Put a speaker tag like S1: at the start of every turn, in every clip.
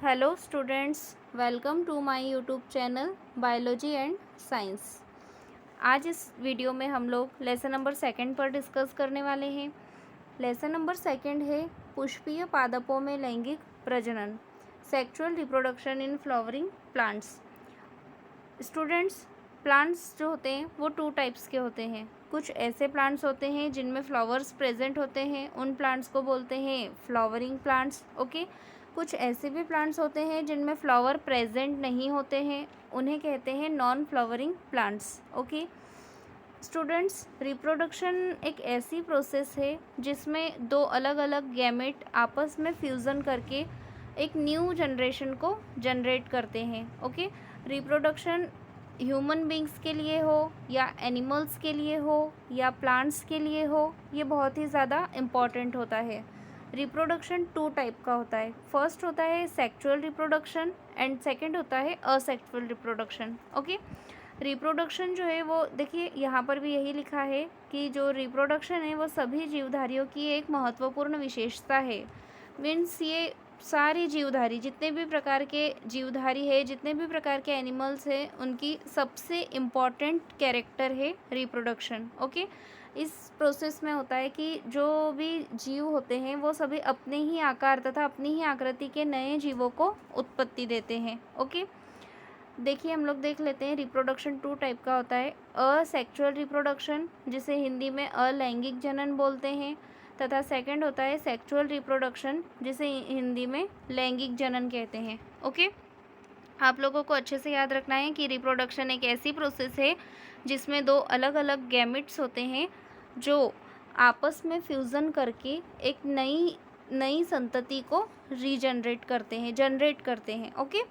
S1: Hello students, welcome to my YouTube channel biology and science. आज इस video में हम लोग लेसन नंबर सेकंड पर डिस्कस करने वाले हैं। लेसन नंबर सेकंड है पुष्पीय पादपों में लैंगिक प्रजनन, sexual reproduction in flowering plants. Students, plants जो होते हैं वो टू टाइप्स के होते हैं। कुछ ऐसे प्लांट्स होते हैं जिनमें फ्लावर्स प्रेजेंट होते हैं, उन प्लांट्स को बोलते हैं फ्लावरिंग प्लांट्स। ओके, कुछ ऐसे भी प्लांट्स होते हैं जिनमें फ्लावर प्रेजेंट नहीं होते हैं, उन्हें कहते हैं non flowering plants. Okay students, reproduction एक ऐसी प्रोसेस है जिसमें दो अलग अलग गैमेट आपस में फ्यूज़न करके एक न्यू जनरेशन को जनरेट करते हैं। ओके, रिप्रोडक्शन ह्यूमन बींग्स के लिए हो या एनिमल्स के लिए हो या प्लांट्स के लिए हो, ये बहुत ही ज़्यादा इम्पॉर्टेंट होता है। रिप्रोडक्शन टू टाइप का होता है। फर्स्ट होता है सेक्सुअल रिप्रोडक्शन एंड सेकंड होता है असेक्सुअल रिप्रोडक्शन। ओके, रिप्रोडक्शन जो है वो देखिए यहाँ पर भी यही लिखा है कि जो रिप्रोडक्शन है वो सभी जीवधारियों की एक महत्वपूर्ण विशेषता है। मीन्स ये सारी जीवधारी, जितने भी प्रकार के जीवधारी है, जितने भी प्रकार के एनिमल्स हैं, उनकी सबसे इम्पॉर्टेंट कैरेक्टर है रिप्रोडक्शन। ओके, इस प्रोसेस में होता है कि जो भी जीव होते हैं वो सभी अपने ही आकार तथा अपनी ही आकृति के नए जीवों को उत्पत्ति देते हैं। ओके, देखिए हम लोग देख लेते हैं। रिप्रोडक्शन टू टाइप का होता है। असेक्सुअल रिप्रोडक्शन, जिसे हिंदी में अलैंगिक जनन बोलते हैं, तथा सेकंड होता है सेक्सुअल रिप्रोडक्शन, जिसे हिंदी में लैंगिक जनन कहते हैं। ओके, आप लोगों को अच्छे से याद रखना है कि रिप्रोडक्शन एक ऐसी प्रोसेस है जिसमें दो अलग अलग गैमेट्स होते हैं जो आपस में फ्यूज़न करके एक नई नई संतति को जनरेट करते हैं। ओके,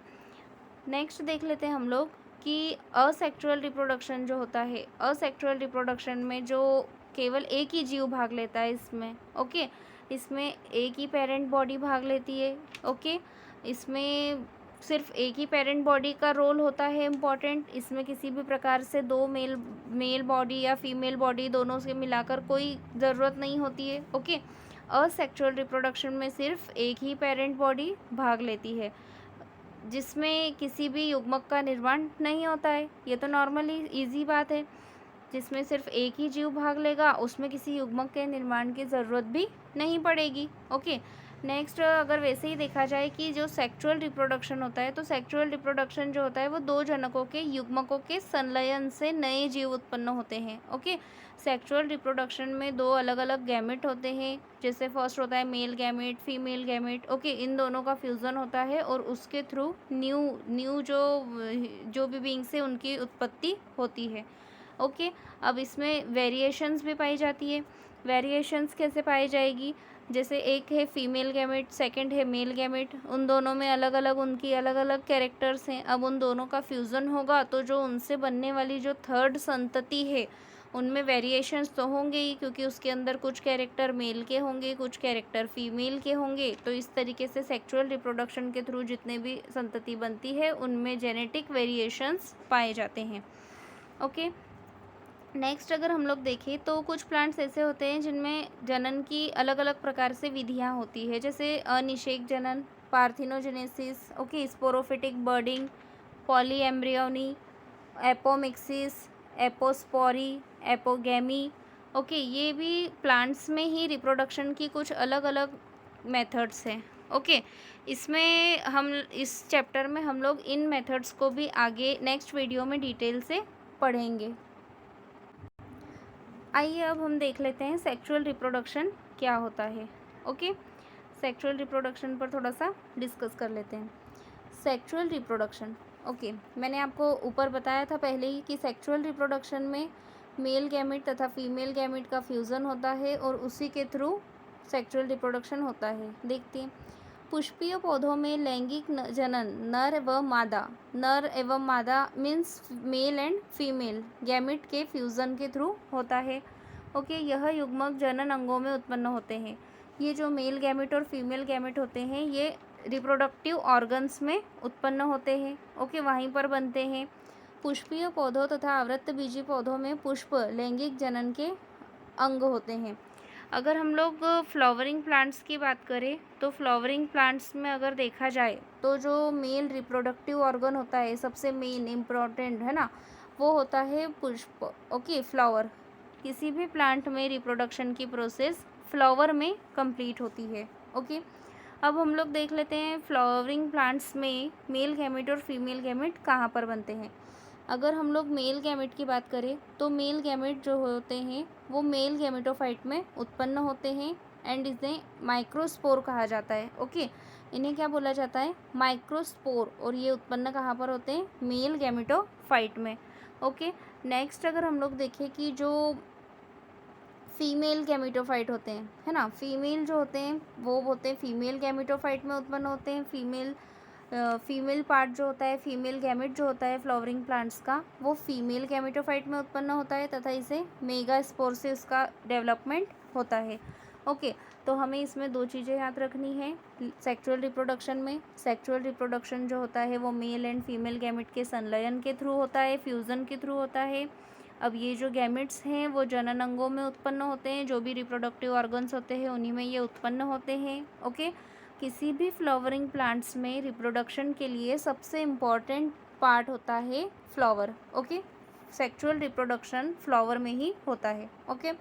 S1: नेक्स्ट देख लेते हैं हम लोग कि असेक्सुअल रिप्रोडक्शन जो होता है, असेक्सुअल रिप्रोडक्शन में जो केवल एक ही जीव भाग लेता है इसमें। ओके, इसमें एक ही पेरेंट बॉडी भाग लेती है। ओके, इसमें सिर्फ एक ही पेरेंट बॉडी का रोल होता है इम्पॉर्टेंट। इसमें किसी भी प्रकार से दो मेल बॉडी या फीमेल बॉडी दोनों से मिलाकर कोई ज़रूरत नहीं होती है। ओके, असेक्सुअल रिप्रोडक्शन में सिर्फ एक ही पेरेंट बॉडी भाग लेती है, जिसमें किसी भी युग्मक का निर्माण नहीं होता है। ये तो नॉर्मली इजी बात है। जिसमें सिर्फ एक ही जीव भाग लेगा उसमें किसी युग्मक के निर्माण की ज़रूरत भी नहीं पड़ेगी। ओके, नेक्स्ट अगर वैसे ही देखा जाए कि जो सेक्सुअल रिप्रोडक्शन होता है, तो सेक्सुअल रिप्रोडक्शन जो होता है वो दो जनकों के युग्मकों के संलयन से नए जीव उत्पन्न होते हैं। ओके, सेक्सुअल रिप्रोडक्शन में दो अलग अलग गैमेट होते हैं, जैसे फर्स्ट होता है male gamete, female gamete. Okay, इन दोनों का फ्यूज़न होता है और उसके थ्रू न्यू न्यू जो भी बींग्स है उनकी उत्पत्ति होती है। ओके, अब इसमें वेरिएशंस भी पाई जाती है। वेरिएशंस कैसे पाई जाएगी? जैसे एक है फीमेल गैमेट, सेकंड है मेल गैमेट, उन दोनों में अलग अलग उनकी अलग अलग कैरेक्टर्स हैं। अब उन दोनों का फ्यूज़न होगा तो जो उनसे बनने वाली जो थर्ड संतति है उनमें वेरिएशंस तो होंगे ही, क्योंकि उसके अंदर कुछ कैरेक्टर मेल के होंगे, कुछ कैरेक्टर फीमेल के होंगे। तो इस तरीके से सेक्सुअल रिप्रोडक्शन के थ्रू जितने भी संतति बनती है उनमें जेनेटिक वेरिएशंस पाए जाते हैं। ओके, नेक्स्ट अगर हम लोग देखें तो कुछ प्लांट्स ऐसे होते हैं जिनमें जनन की अलग अलग प्रकार से विधियां होती है, जैसे अनिषेक जनन, parthenogenesis, okay, sporophytic budding, polyembryony, apomixis, apospory, apogamy. Okay, ये भी प्लांट्स में ही रिप्रोडक्शन की कुछ अलग अलग मेथड्स हैं। ओके, इसमें हम इस चैप्टर में हम लोग इन मेथड्स को भी आगे नेक्स्ट वीडियो में डिटेल से पढ़ेंगे। आइए अब हम देख लेते हैं सेक्सुअल रिप्रोडक्शन क्या होता है। ओके, सेक्सुअल रिप्रोडक्शन पर थोड़ा सा डिस्कस कर लेते हैं। सेक्सुअल रिप्रोडक्शन, ओके, मैंने आपको ऊपर बताया था पहले ही कि सेक्सुअल रिप्रोडक्शन में मेल गैमेट तथा फीमेल गैमेट का फ्यूज़न होता है और उसी के थ्रू सेक्सुअल रिप्रोडक्शन होता है। देखते हैं, पुष्पीय पौधों में लैंगिक जनन नर एवं मादा means male and female gamete के फ्यूज़न के थ्रू होता है। ओके, यह युग्मक जनन अंगों में उत्पन्न होते हैं। ये जो मेल गैमेट और फीमेल गैमेट होते हैं ये रिप्रोडक्टिव ऑर्गन्स में उत्पन्न होते हैं। ओके, वहीं पर बनते हैं। पुष्पीय पौधों तथा आवृत्तबीजी पौधों में पुष्प लैंगिक जनन के अंग होते हैं। अगर हम लोग फ्लावरिंग प्लांट्स की बात करें तो फ्लावरिंग प्लांट्स में अगर देखा जाए तो जो मेल रिप्रोडक्टिव ऑर्गन होता है, सबसे मेन इम्पॉर्टेंट है ना, वो होता है पुष्प। Okay, flower. किसी भी प्लांट में रिप्रोडक्शन की प्रोसेस फ्लावर में कंप्लीट होती है। ओके, अब हम लोग देख लेते हैं फ्लावरिंग प्लांट्स में मेल गैमेट और फीमेल गैमेट कहाँ पर बनते हैं। अगर हम लोग मेल गैमेट की बात करें तो मेल गैमेट जो होते हैं वो मेल गैमेटोफाइट में उत्पन्न होते हैं एंड इन्हें माइक्रोस्पोर कहा जाता है। ओके, इन्हें क्या बोला जाता है, माइक्रोस्पोर। और ये उत्पन्न कहाँ पर होते हैं, मेल गैमेटोफाइट में। ओके, नेक्स्ट अगर हम लोग देखें कि जो फीमेल गैमेटोफाइट होते हैं, है ना, फीमेल जो होते हैं वो होते हैं फीमेल गैमेटोफाइट में उत्पन्न होते हैं। फीमेल पार्ट जो होता है, फीमेल गैमेट जो होता है फ्लावरिंग प्लांट्स का, वो फीमेल गैमेटोफाइट में उत्पन्न होता है तथा इसे मेगास्पोर से उसका डेवलपमेंट होता है। ओके, तो हमें इसमें दो चीज़ें याद रखनी है। सेक्सुअल रिप्रोडक्शन में, सेक्सुअल रिप्रोडक्शन जो होता है वो मेल एंड फीमेल गैमेट के संलयन के थ्रू होता है, फ्यूज़न के थ्रू होता है। अब ये जो गैमेट्स हैं वो जनन अंगों में उत्पन्न होते हैं, जो भी रिप्रोडक्टिव ऑर्गन्स होते हैं उन्हीं में ये उत्पन्न होते हैं। ओके, किसी भी फ्लावरिंग प्लांट्स में रिप्रोडक्शन के लिए सबसे इम्पॉर्टेंट पार्ट होता है flower. Okay, sexual reproduction flower में ही होता है। ओके,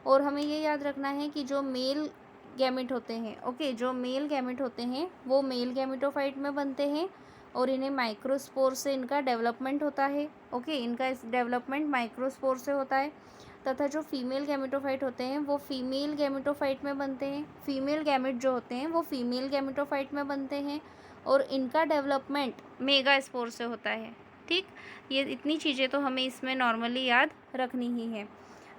S1: और हमें ये याद रखना है कि जो मेल गैमेट होते हैं, ओके, जो मेल गैमेट होते हैं वो मेल गैमेटोफाइट में बनते हैं और इन्हें माइक्रोस्पोर से इनका डेवलपमेंट होता है। ओके, इनका इस डेवलपमेंट माइक्रोस्पोर से होता है। तथा जो फीमेल गैमेटोफाइट होते हैं वो फीमेल गैमेटोफाइट में बनते हैं। फीमेल गैमेट जो होते हैं वो फीमेल गैमेटोफाइट में बनते हैं और इनका डेवलपमेंट मेगास्पोर से होता है। ठीक, ये इतनी चीज़ें तो हमें इसमें नॉर्मली याद रखनी ही है।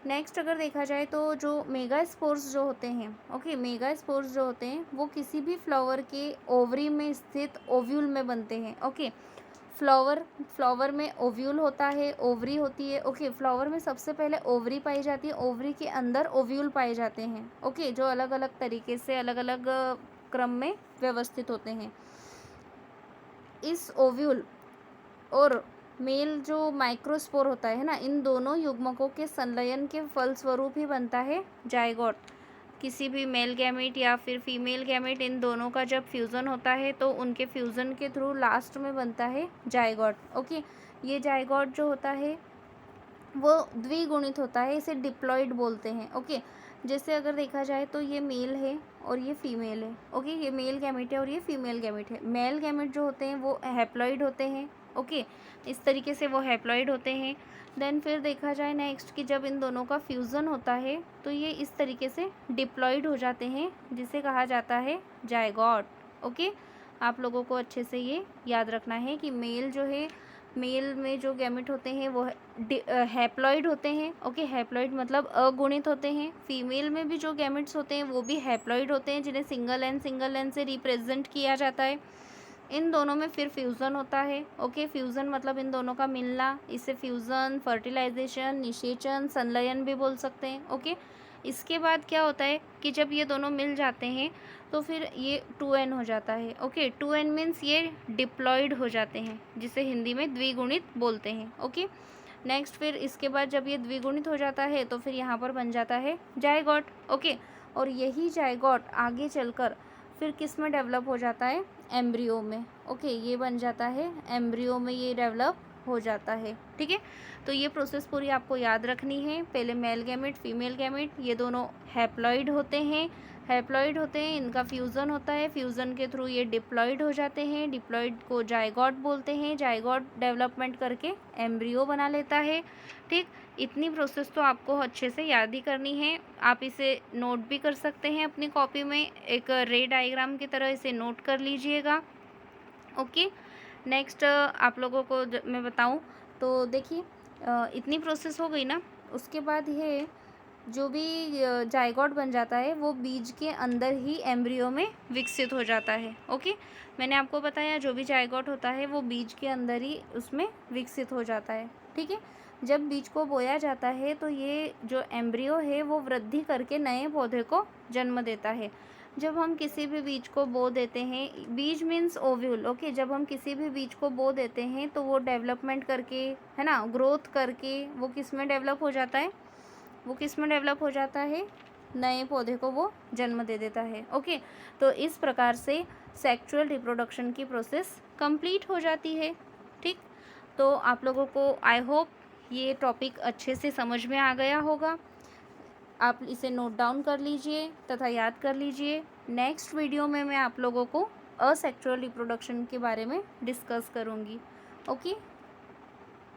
S1: नेक्स्ट अगर देखा जाए तो जो मेगास्पोर्स जो होते हैं, ओके, मेगास्पोर्स जो होते हैं वो किसी भी फ्लावर के ओवरी में स्थित ओव्यूल में बनते हैं। ओके, फ्लावर में ओव्यूल होता है, ओवरी होती है। ओके, फ्लावर में सबसे पहले ओवरी पाई जाती है, ओवरी के अंदर ओव्यूल पाए जाते हैं। ओके, जो अलग अलग तरीके से अलग अलग क्रम में व्यवस्थित होते हैं। इस ओव्यूल और मेल जो माइक्रोस्पोर होता है ना, इन दोनों युग्मकों के संलयन के फलस्वरूप ही बनता है जायगोट। किसी भी मेल गैमेट या फिर फीमेल गैमेट, इन दोनों का जब फ्यूज़न होता है तो उनके फ्यूज़न के थ्रू लास्ट में बनता है जायगोट। ओके, ये जायगोट जो होता है वो द्विगुणित होता है, इसे डिप्लॉइड बोलते हैं। ओके, जैसे अगर देखा जाए तो ये मेल है और ये फीमेल है। ओके, ये मेल गैमेट है और ये फीमेल गैमेट है। मेल गैमेट जो होते हैं वो हैप्लॉइड होते हैं। ओके, इस तरीके से वो हैप्लॉइड होते हैं। देन फिर देखा जाए नेक्स्ट कि जब इन दोनों का फ्यूज़न होता है तो ये इस तरीके से डिप्लॉइड हो जाते हैं, जिसे कहा जाता है जायगोट। ओके, आप लोगों को अच्छे से ये याद रखना है कि मेल जो है, मेल में जो गैमेट होते हैं वो हैप्लॉइड होते हैं। ओके, हैप्लॉइड मतलब अगुणित होते हैं। फीमेल में भी जो गैमेट्स होते हैं वो भी हैप्लॉइड होते हैं, जिन्हें सिंगल एन से रिप्रेजेंट किया जाता है। इन दोनों में फिर फ्यूज़न होता है। ओके, फ्यूज़न मतलब इन दोनों का मिलना, इसे फ्यूज़न, फर्टिलाइजेशन, निषेचन, संलयन भी बोल सकते हैं। ओके, इसके बाद क्या होता है कि जब ये दोनों मिल जाते हैं तो फिर ये 2n हो जाता है। ओके, 2n मीन्स ये डिप्लॉइड हो जाते हैं, जिसे हिंदी में द्विगुणित बोलते हैं। ओके, नेक्स्ट फिर इसके बाद जब ये द्विगुणित हो जाता है तो फिर यहाँ पर बन जाता है जायगोट। ओके, और यही जायगोट आगे चलकर फिर किस में डेवलप हो जाता है, एम्ब्रियो में। ओके, ये बन जाता है एम्ब्रियो में, ये डेवलप हो जाता है। ठीक है, तो ये प्रोसेस पूरी आपको याद रखनी है। पहले मेल गैमेट, फीमेल गैमेट, ये दोनों हैप्लॉइड होते हैं, इनका फ्यूज़न होता है, फ्यूज़न के थ्रू ये डिप्लॉइड हो जाते हैं, डिप्लॉइड को जायगोट बोलते हैं, जायगोट डेवलपमेंट करके एम्ब्रियो बना लेता है। ठीक, इतनी प्रोसेस तो आपको अच्छे से याद ही करनी है। आप इसे नोट भी कर सकते हैं अपनी कॉपी में, एक रे डायग्राम की तरह इसे नोट कर लीजिएगा। ओके, नेक्स्ट आप लोगों को मैं बताऊं तो देखिए, इतनी प्रोसेस हो गई ना, उसके बाद ये जो भी जायगोट बन जाता है वो बीज के अंदर ही एम्ब्रियो में विकसित हो जाता है। ओके, मैंने आपको बताया जो भी जायगोट होता है वो बीज के अंदर ही उसमें विकसित हो जाता है। ठीक है, जब बीज को बोया जाता है तो ये जो एम्ब्रियो है वो वृद्धि करके नए पौधे को जन्म देता है। जब हम किसी भी बीज को बो देते हैं, बीज मीन्स ओव्यूल। ओके, जब हम किसी भी बीज को बो देते हैं तो वो डेवलपमेंट करके, है ना, ग्रोथ करके वो किस में डेवलप हो जाता है, वो किस में डेवलप हो जाता है, नए पौधे को वो जन्म दे देता है। ओके, तो इस प्रकार से सेक्सुअल रिप्रोडक्शन की प्रोसेस कंप्लीट हो जाती है। ठीक, तो आप लोगों को आई होप ये टॉपिक अच्छे से समझ में आ गया होगा। आप इसे नोट डाउन कर लीजिए तथा याद कर लीजिए। नेक्स्ट वीडियो में मैं आप लोगों को असेक्सुअल रिप्रोडक्शन के बारे में डिस्कस करूँगी। ओके।